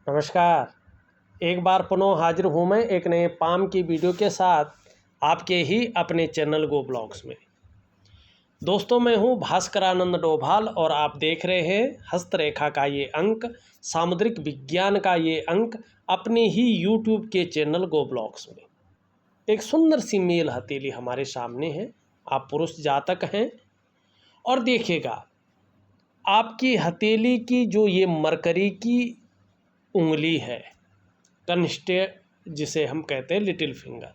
नमस्कार। एक बार पुनः हाजिर हूँ मैं एक नए पाम की वीडियो के साथ आपके ही अपने चैनल गो ब्लॉग्स में। दोस्तों, मैं हूँ भास्करानंद डोभाल और आप देख रहे हैं हस्तरेखा का ये अंक, सामुद्रिक विज्ञान का ये अंक अपने ही यूट्यूब के चैनल गो ब्लॉग्स में। एक सुंदर सी मेल हथेली हमारे सामने है। आप पुरुष जातक हैं और देखिएगा आपकी हथेली की जो ये मरकरी की उंगली है, कनिष्ठ जिसे हम कहते हैं लिटिल फिंगर,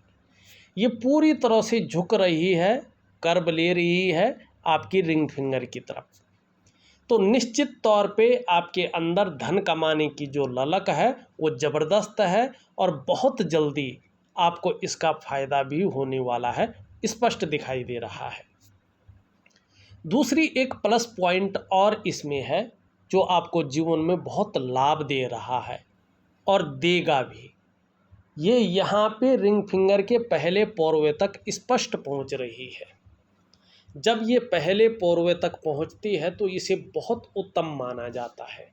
ये पूरी तरह से झुक रही है, कर्व ले रही है आपकी रिंग फिंगर की तरफ। तो निश्चित तौर पे आपके अंदर धन कमाने की जो ललक है वो ज़बरदस्त है और बहुत जल्दी आपको इसका फ़ायदा भी होने वाला है, स्पष्ट दिखाई दे रहा है। दूसरी एक प्लस पॉइंट और इसमें है जो आपको जीवन में बहुत लाभ दे रहा है और देगा भी। ये यहाँ पे रिंग फिंगर के पहले पोरवे तक स्पष्ट पहुँच रही है। जब ये पहले पोरवे तक पहुँचती है तो इसे बहुत उत्तम माना जाता है।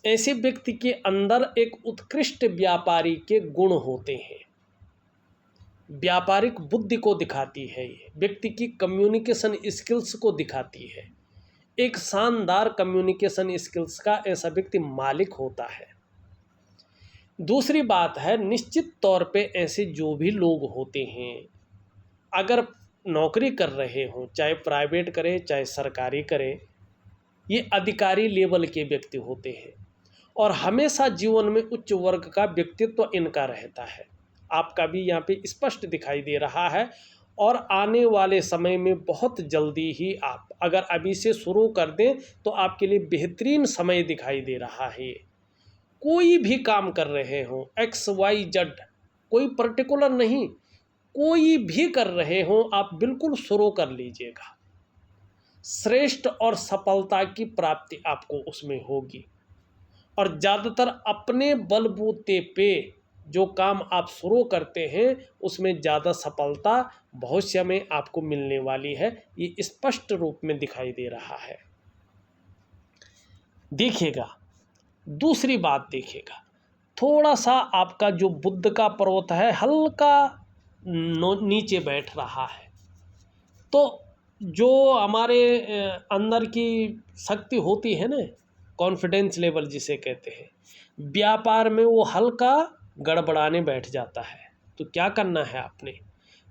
ऐसे व्यक्ति के अंदर एक उत्कृष्ट व्यापारी के गुण होते हैं। व्यापारिक बुद्धि को दिखाती है, ये व्यक्ति की कम्युनिकेशन स्किल्स को दिखाती है। एक शानदार कम्युनिकेशन स्किल्स का ऐसा व्यक्ति मालिक होता है। दूसरी बात है, निश्चित तौर पे ऐसे जो भी लोग होते हैं, अगर नौकरी कर रहे हों, चाहे प्राइवेट करें चाहे सरकारी करें, ये अधिकारी लेवल के व्यक्ति होते हैं और हमेशा जीवन में उच्च वर्ग का व्यक्तित्व इनका रहता है। आपका भी यहाँ पे स्पष्ट दिखाई दे रहा है और आने वाले समय में बहुत जल्दी ही आप अगर अभी से शुरू कर दें तो आपके लिए बेहतरीन समय दिखाई दे रहा है। कोई भी काम कर रहे हों, XYZ, कोई पर्टिकुलर नहीं, कोई भी कर रहे हों, आप बिल्कुल शुरू कर लीजिएगा। श्रेष्ठ और सफलता की प्राप्ति आपको उसमें होगी और ज़्यादातर अपने बलबूते पे जो काम आप शुरू करते हैं उसमें ज़्यादा सफलता भविष्य में आपको मिलने वाली है। ये स्पष्ट रूप में दिखाई दे रहा है। देखिएगा, दूसरी बात देखिएगा, थोड़ा सा आपका जो बुध का पर्वत है हल्का नीचे बैठ रहा है। तो जो हमारे अंदर की शक्ति होती है ना, कॉन्फिडेंस लेवल जिसे कहते हैं, व्यापार में वो हल्का गड़बड़ाने बैठ जाता है। तो क्या करना है आपने,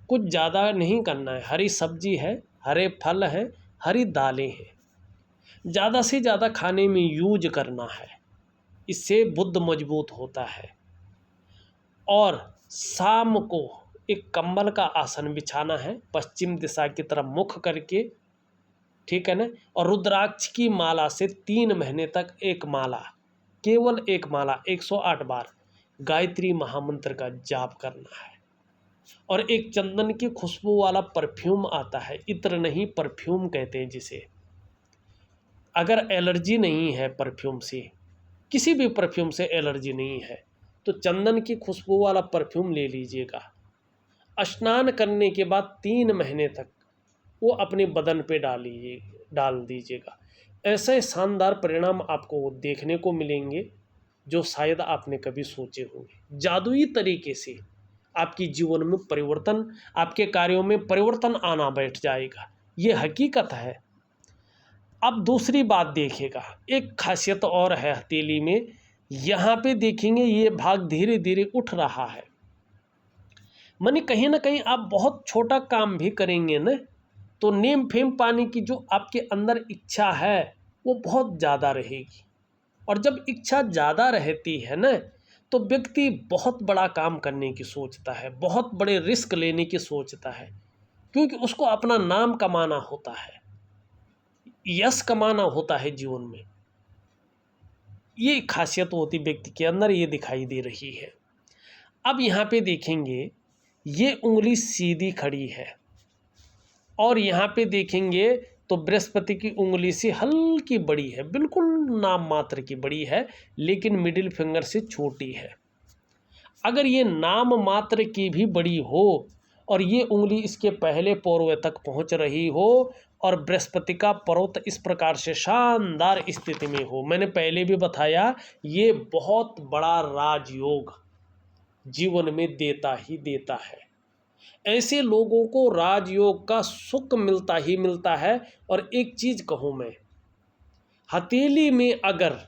कुछ ज़्यादा नहीं करना है। हरी सब्जी है, हरे फल हैं, हरी दालें हैं, ज़्यादा से ज़्यादा खाने में यूज करना है। इससे बुद्ध मजबूत होता है। और शाम को एक कंबल का आसन बिछाना है, पश्चिम दिशा की तरफ मुख करके, ठीक है ना। और रुद्राक्ष की माला से 3 महीने तक एक माला, केवल एक माला 108 बार गायत्री महामंत्र का जाप करना है। और एक चंदन की खुशबू वाला परफ्यूम आता है, इत्र नहीं परफ्यूम कहते हैं जिसे। अगर एलर्जी नहीं है परफ्यूम से, किसी भी परफ्यूम से एलर्जी नहीं है, तो चंदन की खुशबू वाला परफ्यूम ले लीजिएगा। स्नान करने के बाद 3 महीने तक वो अपने बदन पे डाल दीजिएगा। ऐसे शानदार परिणाम आपको देखने को मिलेंगे जो शायद आपने कभी सोचे होंगे। जादुई तरीके से आपकी जीवन में परिवर्तन, आपके कार्यों में परिवर्तन आना बैठ जाएगा। ये हकीकत है। अब दूसरी बात देखिएगा, एक खासियत और है हथेली में। यहाँ पे देखेंगे ये भाग धीरे धीरे उठ रहा है। माने कहीं ना कहीं आप बहुत छोटा काम भी करेंगे ना, तो नेम फेम पाने की जो आपके अंदर इच्छा है वो बहुत ज़्यादा रहेगी। और जब इच्छा ज़्यादा रहती है ना, तो व्यक्ति बहुत बड़ा काम करने की सोचता है, बहुत बड़े रिस्क लेने की सोचता है, क्योंकि उसको अपना नाम कमाना होता है, यश कमाना होता है जीवन में। ये खासियत होती व्यक्ति के अंदर, ये दिखाई दे रही है। अब यहाँ पे देखेंगे ये उंगली सीधी खड़ी है और यहाँ पे देखेंगे तो बृहस्पति की उंगली से हल्की बड़ी है, बिल्कुल नाम मात्र की बड़ी है, लेकिन मिडिल फिंगर से छोटी है। अगर ये नाम मात्र की भी बड़ी हो और ये उंगली इसके पहले पोरवे तक पहुँच रही हो, और बृहस्पति का पर्वत इस प्रकार से शानदार स्थिति में हो, मैंने पहले भी बताया ये बहुत बड़ा राजयोग जीवन में देता ही देता है। ऐसे लोगों को राजयोग का सुख मिलता ही मिलता है। और एक चीज कहूं मैं, हथेली में अगर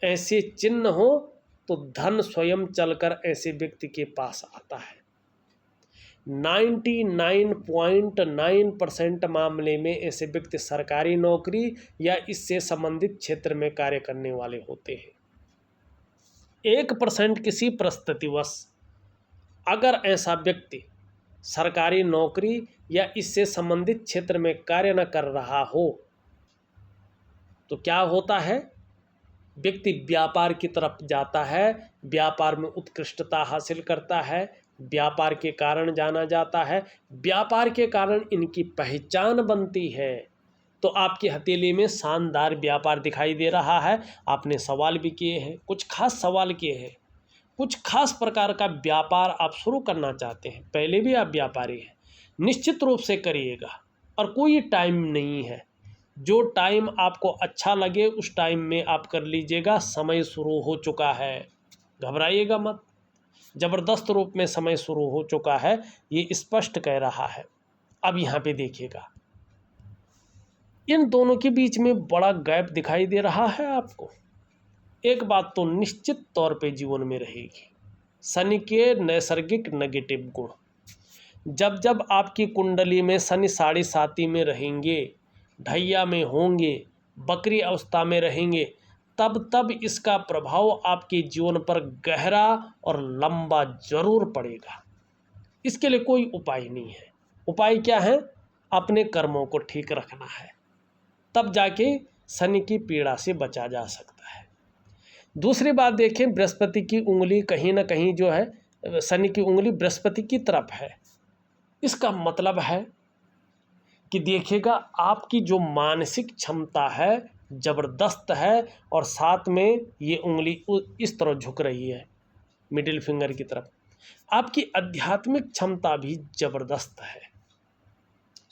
ऐसे चिन्ह हो तो धन स्वयं चलकर ऐसे व्यक्ति के पास आता है। 99.9% मामले में ऐसे व्यक्ति सरकारी नौकरी या इससे संबंधित क्षेत्र में कार्य करने वाले होते हैं। 1% किसी परिस्थितिवश अगर ऐसा व्यक्ति सरकारी नौकरी या इससे संबंधित क्षेत्र में कार्य न कर रहा हो तो क्या होता है, व्यक्ति व्यापार की तरफ जाता है, व्यापार में उत्कृष्टता हासिल करता है, व्यापार के कारण जाना जाता है, व्यापार के कारण इनकी पहचान बनती है। तो आपकी हथेली में शानदार व्यापार दिखाई दे रहा है। आपने सवाल भी किए हैं, कुछ खास सवाल किए हैं, कुछ खास प्रकार का व्यापार आप शुरू करना चाहते हैं, पहले भी आप व्यापारी हैं, निश्चित रूप से करिएगा। और कोई टाइम नहीं है, जो टाइम आपको अच्छा लगे उस टाइम में आप कर लीजिएगा। समय शुरू हो चुका है, घबराइएगा मत, जबरदस्त रूप में समय शुरू हो चुका है, ये स्पष्ट कह रहा है। अब यहाँ पे देखिएगा, इन दोनों के बीच में बड़ा गैप दिखाई दे रहा है आपको। एक बात तो निश्चित तौर पे जीवन में रहेगी, शनि के नैसर्गिक नेगेटिव गुण। जब जब आपकी कुंडली में शनि 7.5 में रहेंगे, ढैया में होंगे, बकरी अवस्था में रहेंगे, तब तब इसका प्रभाव आपके जीवन पर गहरा और लंबा जरूर पड़ेगा। इसके लिए कोई उपाय नहीं है। उपाय क्या है, अपने कर्मों को ठीक रखना है, तब जाके शनि की पीड़ा से बचा जा सकता है। दूसरी बात देखें, बृहस्पति की उंगली कहीं ना कहीं जो है, शनि की उंगली बृहस्पति की तरफ है। इसका मतलब है कि देखिएगा आपकी जो मानसिक क्षमता है ज़बरदस्त है, और साथ में ये उंगली इस तरह झुक रही है मिडिल फिंगर की तरफ। आपकी आध्यात्मिक क्षमता भी ज़बरदस्त है,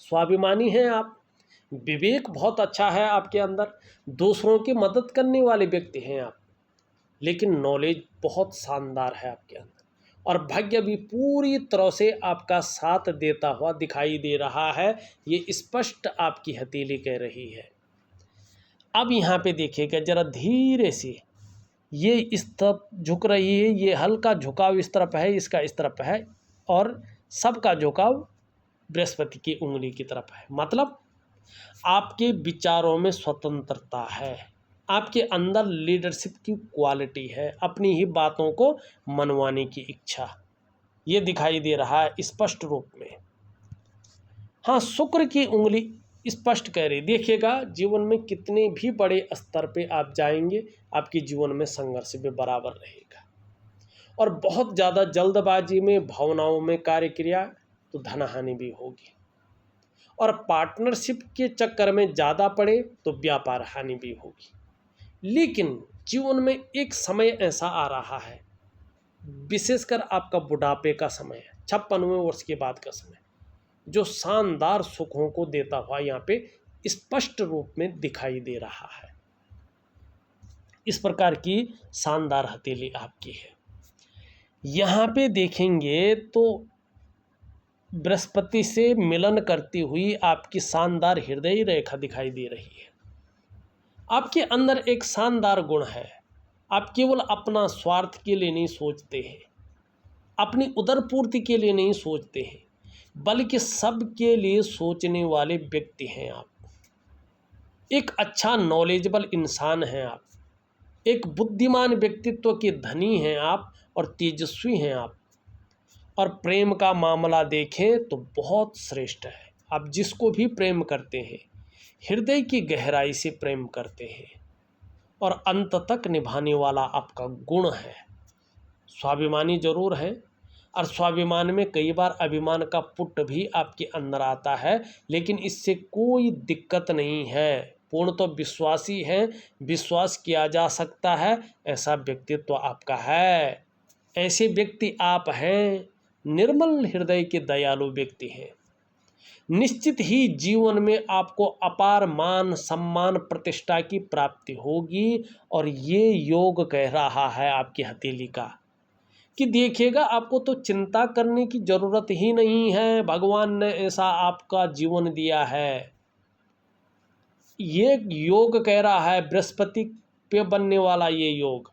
स्वाभिमानी हैं आप, विवेक बहुत अच्छा है आपके अंदर, दूसरों की मदद करने वाले व्यक्ति हैं आप, लेकिन नॉलेज बहुत शानदार है आपके अंदर, और भाग्य भी पूरी तरह से आपका साथ देता हुआ दिखाई दे रहा है। ये स्पष्ट आपकी हथेली कह रही है। अब यहाँ पे देखिएगा जरा धीरे से, ये इस तरफ झुक रही है, ये हल्का झुकाव इस तरफ है, इसका इस तरफ है, और सबका झुकाव बृहस्पति की उंगली की तरफ है। मतलब आपके विचारों में स्वतंत्रता है, आपके अंदर लीडरशिप की क्वालिटी है, अपनी ही बातों को मनवाने की इच्छा, ये दिखाई दे रहा है स्पष्ट रूप में। हाँ, शुक्र की उंगली स्पष्ट कह रही, देखिएगा जीवन में कितने भी बड़े स्तर पे आप जाएंगे, आपके जीवन में संघर्ष भी बराबर रहेगा। और बहुत ज़्यादा जल्दबाजी में, भावनाओं में कार्य किया तो धनहानि भी होगी, और पार्टनरशिप के चक्कर में ज़्यादा पड़े तो व्यापार हानि भी होगी। लेकिन जीवन में एक समय ऐसा आ रहा है, विशेषकर आपका बुढ़ापे का समय है, 56वें वर्ष के बाद का समय, जो शानदार सुखों को देता हुआ यहाँ पे स्पष्ट रूप में दिखाई दे रहा है। इस प्रकार की शानदार हथेली आपकी है। यहाँ पे देखेंगे तो बृहस्पति से मिलन करती हुई आपकी शानदार हृदय रेखा दिखाई दे रही है। आपके अंदर एक शानदार गुण है, आप केवल अपना स्वार्थ के लिए नहीं सोचते हैं, अपनी उदरपूर्ति के लिए नहीं सोचते हैं, बल्कि सबके लिए सोचने वाले व्यक्ति हैं आप। एक अच्छा नॉलेजेबल इंसान हैं आप, एक बुद्धिमान व्यक्तित्व के धनी हैं आप, और तेजस्वी हैं आप। और प्रेम का मामला देखें तो बहुत श्रेष्ठ है। आप जिसको भी प्रेम करते हैं, हृदय की गहराई से प्रेम करते हैं, और अंत तक निभाने वाला आपका गुण है। स्वाभिमानी जरूर है, और स्वाभिमान में कई बार अभिमान का पुट भी आपके अंदर आता है, लेकिन इससे कोई दिक्कत नहीं है। पूर्ण तो विश्वासी है, विश्वास किया जा सकता है, ऐसा व्यक्तित्व आपका है। ऐसे व्यक्ति आप हैं, निर्मल हृदय के दयालु व्यक्ति हैं। निश्चित ही जीवन में आपको अपार मान सम्मान प्रतिष्ठा की प्राप्ति होगी। और ये योग कह रहा है आपकी हथेली का कि देखिएगा, आपको तो चिंता करने की जरूरत ही नहीं है, भगवान ने ऐसा आपका जीवन दिया है। ये योग कह रहा है, बृहस्पति पे बनने वाला ये योग,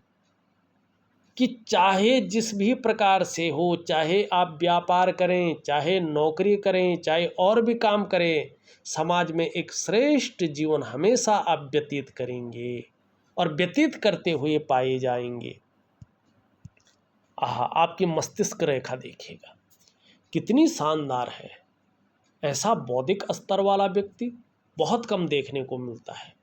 कि चाहे जिस भी प्रकार से हो, चाहे आप व्यापार करें, चाहे नौकरी करें, चाहे और भी काम करें, समाज में एक श्रेष्ठ जीवन हमेशा आप व्यतीत करेंगे और व्यतीत करते हुए पाए जाएंगे। आपकी मस्तिष्क रेखा देखिएगा कितनी शानदार है। ऐसा बौद्धिक स्तर वाला व्यक्ति बहुत कम देखने को मिलता है।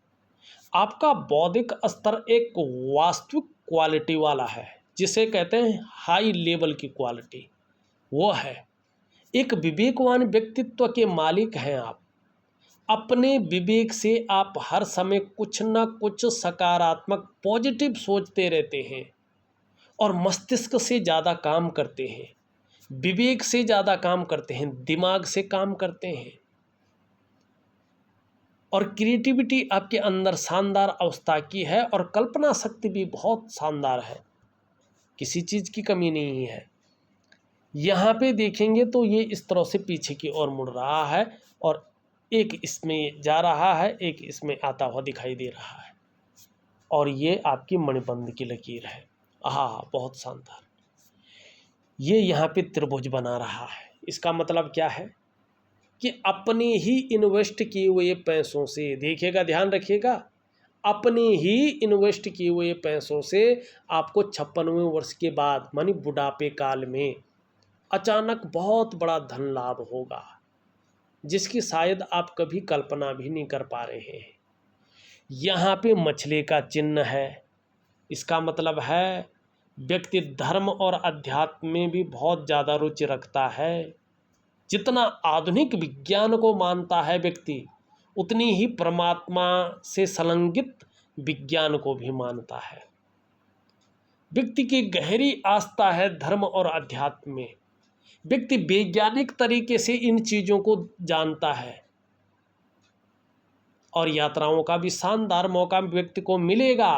आपका बौद्धिक स्तर एक वास्तविक क्वालिटी वाला है, जिसे कहते हैं हाई लेवल की क्वालिटी, वो है। एक विवेकवान व्यक्तित्व के मालिक हैं आप। अपने विवेक से आप हर समय कुछ न कुछ सकारात्मक पॉजिटिव सोचते रहते हैं और मस्तिष्क से ज़्यादा काम करते हैं, विवेक से ज़्यादा काम करते हैं, दिमाग से काम करते हैं। और क्रिएटिविटी आपके अंदर शानदार अवस्था की है और कल्पना शक्ति भी बहुत शानदार है, किसी चीज़ की कमी नहीं है। यहाँ पे देखेंगे तो ये इस तरह से पीछे की ओर मुड़ रहा है और एक इसमें जा रहा है, एक इसमें आता हुआ दिखाई दे रहा है। और ये आपकी मणिबंध की लकीर है। बहुत शानदार। ये यहाँ पे त्रिभुज बना रहा है। इसका मतलब क्या है कि अपने ही इन्वेस्ट किए हुए पैसों से, देखिएगा ध्यान रखिएगा, अपने ही इन्वेस्ट किए हुए पैसों से आपको 56वें वर्ष के बाद मानी बुढ़ापे काल में अचानक बहुत बड़ा धन लाभ होगा, जिसकी शायद आप कभी कल्पना भी नहीं कर पा रहे हैं। यहाँ पे मछली का चिन्ह है। इसका मतलब है व्यक्ति धर्म और अध्यात्म में भी बहुत ज़्यादा रुचि रखता है। जितना आधुनिक विज्ञान को मानता है व्यक्ति, उतनी ही परमात्मा से संलग्नित विज्ञान को भी मानता है। व्यक्ति की गहरी आस्था है धर्म और अध्यात्म में। व्यक्ति वैज्ञानिक तरीके से इन चीज़ों को जानता है और यात्राओं का भी शानदार मौका व्यक्ति को मिलेगा।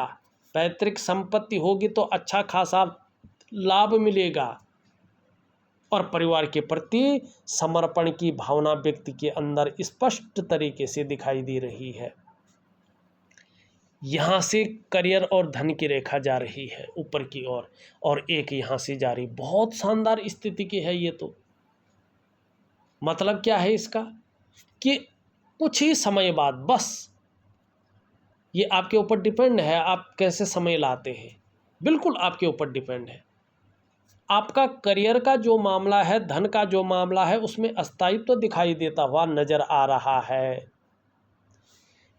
पैतृक संपत्ति होगी तो अच्छा खासा लाभ मिलेगा और परिवार के प्रति समर्पण की भावना व्यक्ति के अंदर स्पष्ट तरीके से दिखाई दे रही है। यहाँ से करियर और धन की रेखा जा रही है ऊपर की ओर और एक यहाँ से जा रही। बहुत शानदार स्थिति की है ये तो। मतलब क्या है इसका कि कुछ ही समय बाद, बस ये आपके ऊपर डिपेंड है आप कैसे समय लाते हैं, बिल्कुल आपके ऊपर डिपेंड है। आपका करियर का जो मामला है, धन का जो मामला है, उसमें अस्थायित्व दिखाई देता हुआ नजर आ रहा है।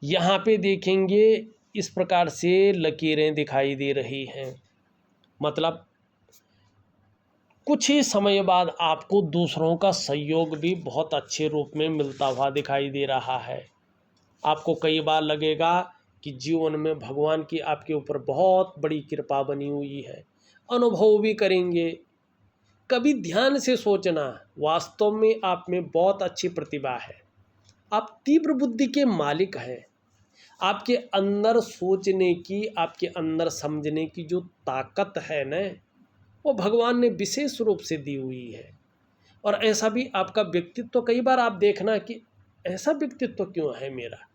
यहाँ पे देखेंगे इस प्रकार से लकीरें दिखाई दे रही हैं। मतलब कुछ ही समय बाद आपको दूसरों का सहयोग भी बहुत अच्छे रूप में मिलता हुआ दिखाई दे रहा है। आपको कई बार लगेगा कि जीवन में भगवान की आपके ऊपर बहुत बड़ी कृपा बनी हुई है, अनुभव भी करेंगे। कभी ध्यान से सोचना, वास्तव में आप में बहुत अच्छी प्रतिभा है। आप तीव्र बुद्धि के मालिक हैं। आपके अंदर सोचने की, आपके अंदर समझने की जो ताकत है न, वो भगवान ने विशेष रूप से दी हुई है। और ऐसा भी आपका व्यक्तित्व, कई बार आप देखना कि ऐसा व्यक्तित्व क्यों है मेरा।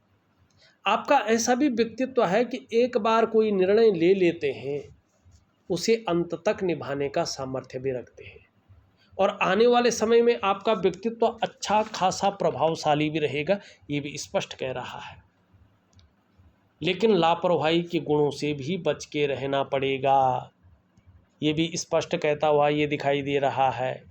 आपका ऐसा भी व्यक्तित्व है कि एक बार कोई निर्णय ले लेते हैं, उसे अंत तक निभाने का सामर्थ्य भी रखते हैं और आने वाले समय में आपका व्यक्तित्व अच्छा खासा प्रभावशाली भी रहेगा, ये भी स्पष्ट कह रहा है। लेकिन लापरवाही के गुणों से भी बच के रहना पड़ेगा, ये भी स्पष्ट कहता हुआ ये दिखाई दे रहा है।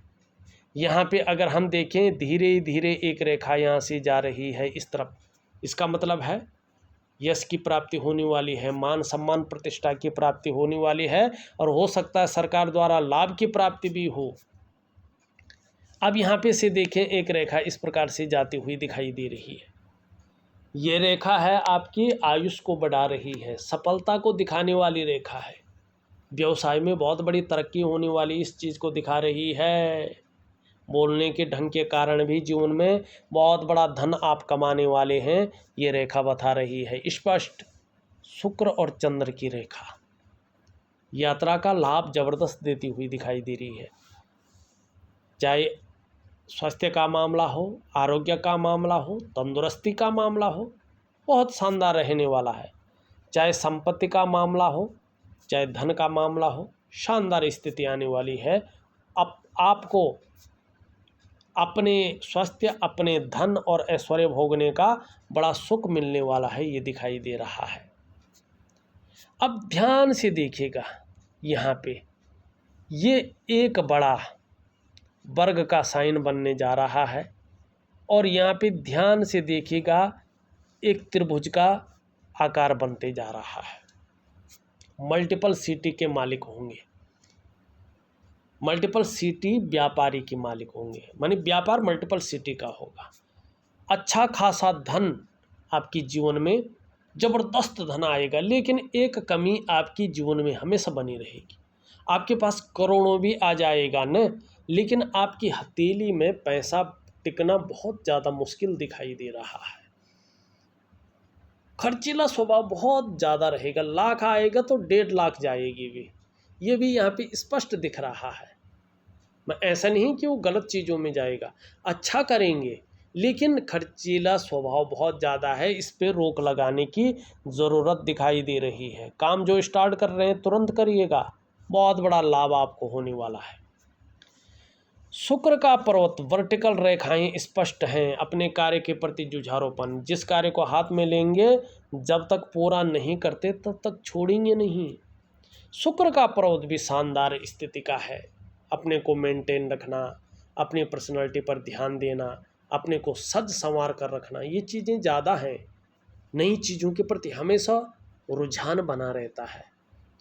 यहाँ पे अगर हम देखें, धीरे धीरे एक रेखा यहाँ से जा रही है इस तरफ। इसका मतलब है यश की प्राप्ति होने वाली है, मान सम्मान प्रतिष्ठा की प्राप्ति होने वाली है और हो सकता है सरकार द्वारा लाभ की प्राप्ति भी हो। अब यहाँ पे से देखें, एक रेखा इस प्रकार से जाती हुई दिखाई दे रही है। ये रेखा है आपकी आयुष को बढ़ा रही है, सफलता को दिखाने वाली रेखा है। व्यवसाय में बहुत बड़ी तरक्की होने वाली इस चीज़ को दिखा रही है। बोलने के ढंग के कारण भी जीवन में बहुत बड़ा धन आप कमाने वाले हैं, ये रेखा बता रही है। स्पष्ट शुक्र और चंद्र की रेखा यात्रा का लाभ जबरदस्त देती हुई दिखाई दे रही है। चाहे स्वास्थ्य का मामला हो, आरोग्य का मामला हो, तंदुरुस्ती का मामला हो, बहुत शानदार रहने वाला है। चाहे संपत्ति का मामला हो, चाहे धन का मामला हो, शानदार स्थिति आने वाली है। अब आपको अपने स्वास्थ्य, अपने धन और ऐश्वर्य भोगने का बड़ा सुख मिलने वाला है, ये दिखाई दे रहा है। अब ध्यान से देखिएगा, यहाँ पे ये एक बड़ा वर्ग का साइन बनने जा रहा है और यहाँ पे ध्यान से देखिएगा एक त्रिभुज का आकार बनते जा रहा है। मल्टीपल सिटी के मालिक होंगे, मल्टीपल सिटी व्यापारी के मालिक होंगे, माने व्यापार मल्टीपल सिटी का होगा। अच्छा खासा धन आपकी जीवन में, जबरदस्त धन आएगा। लेकिन एक कमी आपकी जीवन में हमेशा बनी रहेगी। आपके पास करोड़ों भी आ जाएगा न, लेकिन आपकी हथेली में पैसा टिकना बहुत ज़्यादा मुश्किल दिखाई दे रहा है। खर्चीला स्वभाव बहुत ज़्यादा रहेगा। लाख आएगा तो 1.5 लाख जाएगी भी, ये भी यहाँ पे स्पष्ट दिख रहा है। मैं ऐसा नहीं कि वो गलत चीज़ों में जाएगा, अच्छा करेंगे, लेकिन खर्चीला स्वभाव बहुत ज़्यादा है। इस पे रोक लगाने की ज़रूरत दिखाई दे रही है। काम जो स्टार्ट कर रहे हैं तुरंत करिएगा, बहुत बड़ा लाभ आपको होने वाला है। शुक्र का पर्वत, वर्टिकल रेखाएं स्पष्ट हैं। अपने कार्य के प्रति जुझारूपन, जिस कार्य को हाथ में लेंगे जब तक पूरा नहीं करते तब तक छोड़ेंगे नहीं। शुक्र का पर्वत भी शानदार स्थिति का है। अपने को मेंटेन रखना, अपनी पर्सनालिटी पर ध्यान देना, अपने को सज संवार कर रखना, ये चीज़ें ज़्यादा हैं। नई चीज़ों के प्रति हमेशा रुझान बना रहता है।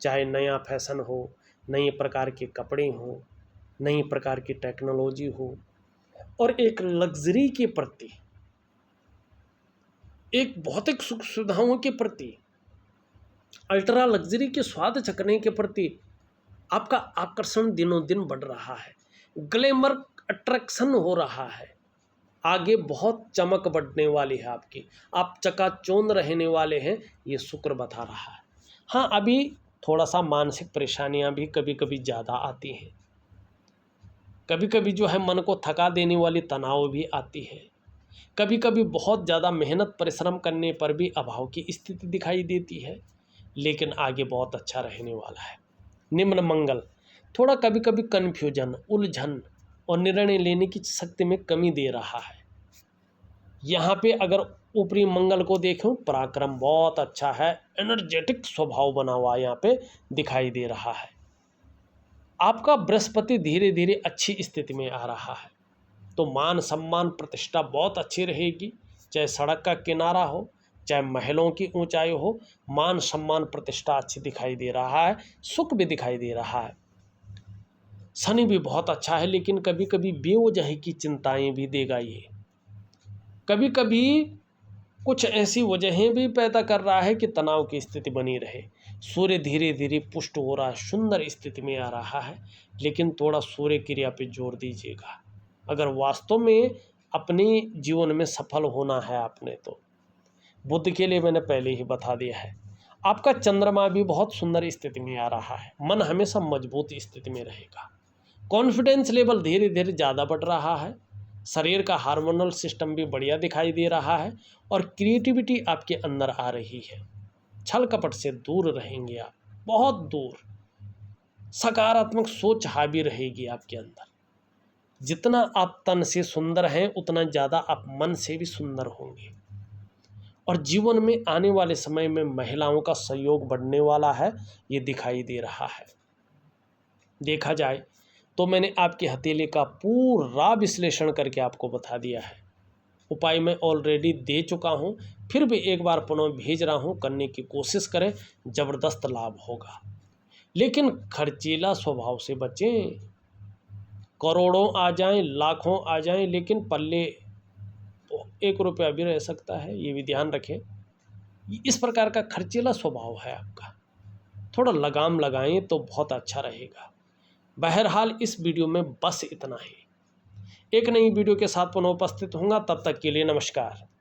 चाहे नया फैशन हो, नए प्रकार के कपड़े हों, नई प्रकार की टेक्नोलॉजी हो, और एक लग्जरी के प्रति, एक भौतिक सुख सुविधाओं के प्रति, अल्ट्रा लग्जरी के स्वाद चखने के प्रति आपका आकर्षण दिनों दिन बढ़ रहा है। ग्लैमर अट्रैक्शन हो रहा है। आगे बहुत चमक बढ़ने वाली है आपकी, आप चकाचौंध रहने वाले हैं, ये शुक्र बता रहा है। हाँ, अभी थोड़ा सा मानसिक परेशानियां भी कभी कभी ज़्यादा आती हैं। कभी कभी जो है मन को थका देने वाली तनाव भी आती है। कभी कभी बहुत ज़्यादा मेहनत परिश्रम करने पर भी अभाव की स्थिति दिखाई देती है। लेकिन आगे बहुत अच्छा रहने वाला है। निम्न मंगल थोड़ा कभी कभी कन्फ्यूजन, उलझन और निर्णय लेने की शक्ति में कमी दे रहा है। यहाँ पे अगर ऊपरी मंगल को देखें, पराक्रम बहुत अच्छा है, एनर्जेटिक स्वभाव बना हुआ यहाँ पे दिखाई दे रहा है। आपका बृहस्पति धीरे धीरे अच्छी स्थिति में आ रहा है, तो मान सम्मान प्रतिष्ठा बहुत अच्छी रहेगी। चाहे सड़क का किनारा हो, चाहे महलों की ऊंचाई हो, मान सम्मान प्रतिष्ठा अच्छी दिखाई दे रहा है। सुख भी दिखाई दे रहा है। शनि भी बहुत अच्छा है, लेकिन कभी कभी बेवजह की चिंताएं भी देगा ये। कभी कभी कुछ ऐसी वजहें भी पैदा कर रहा है कि तनाव की स्थिति बनी रहे। सूर्य धीरे धीरे पुष्ट हो रहा है, सुंदर स्थिति में आ रहा है, लेकिन थोड़ा सूर्य क्रिया पे जोर दीजिएगा अगर वास्तव में अपने जीवन में सफल होना है आपने तो। बुध के लिए मैंने पहले ही बता दिया है। आपका चंद्रमा भी बहुत सुंदर स्थिति में आ रहा है। मन हमेशा मजबूत स्थिति में रहेगा। कॉन्फिडेंस लेवल धीरे धीरे ज़्यादा बढ़ रहा है। शरीर का हार्मोनल सिस्टम भी बढ़िया दिखाई दे रहा है और क्रिएटिविटी आपके अंदर आ रही है। छल कपट से दूर रहेंगे आप, बहुत दूर। सकारात्मक सोच हावी रहेगी आपके अंदर। जितना आप तन से सुंदर हैं, उतना ज़्यादा आप मन से भी सुंदर होंगे। और जीवन में आने वाले समय में महिलाओं का सहयोग बढ़ने वाला है, ये दिखाई दे रहा है। देखा जाए तो मैंने आपकी हथेली का पूरा विश्लेषण करके आपको बता दिया है। उपाय मैं ऑलरेडी दे चुका हूँ, फिर भी एक बार पुनः भेज रहा हूँ, करने की कोशिश करें, ज़बरदस्त लाभ होगा। लेकिन खर्चीला स्वभाव से बचें। करोड़ों आ जाएं, लाखों आ जाएं, लेकिन पल्ले तो 1 रुपया भी रह सकता है, ये भी ध्यान रखें। इस प्रकार का खर्चीला स्वभाव है आपका, थोड़ा लगाम लगाएं तो बहुत अच्छा रहेगा। बहरहाल इस वीडियो में बस इतना ही। एक नई वीडियो के साथ पुनः उपस्थित होऊंगा। तब तक के लिए नमस्कार।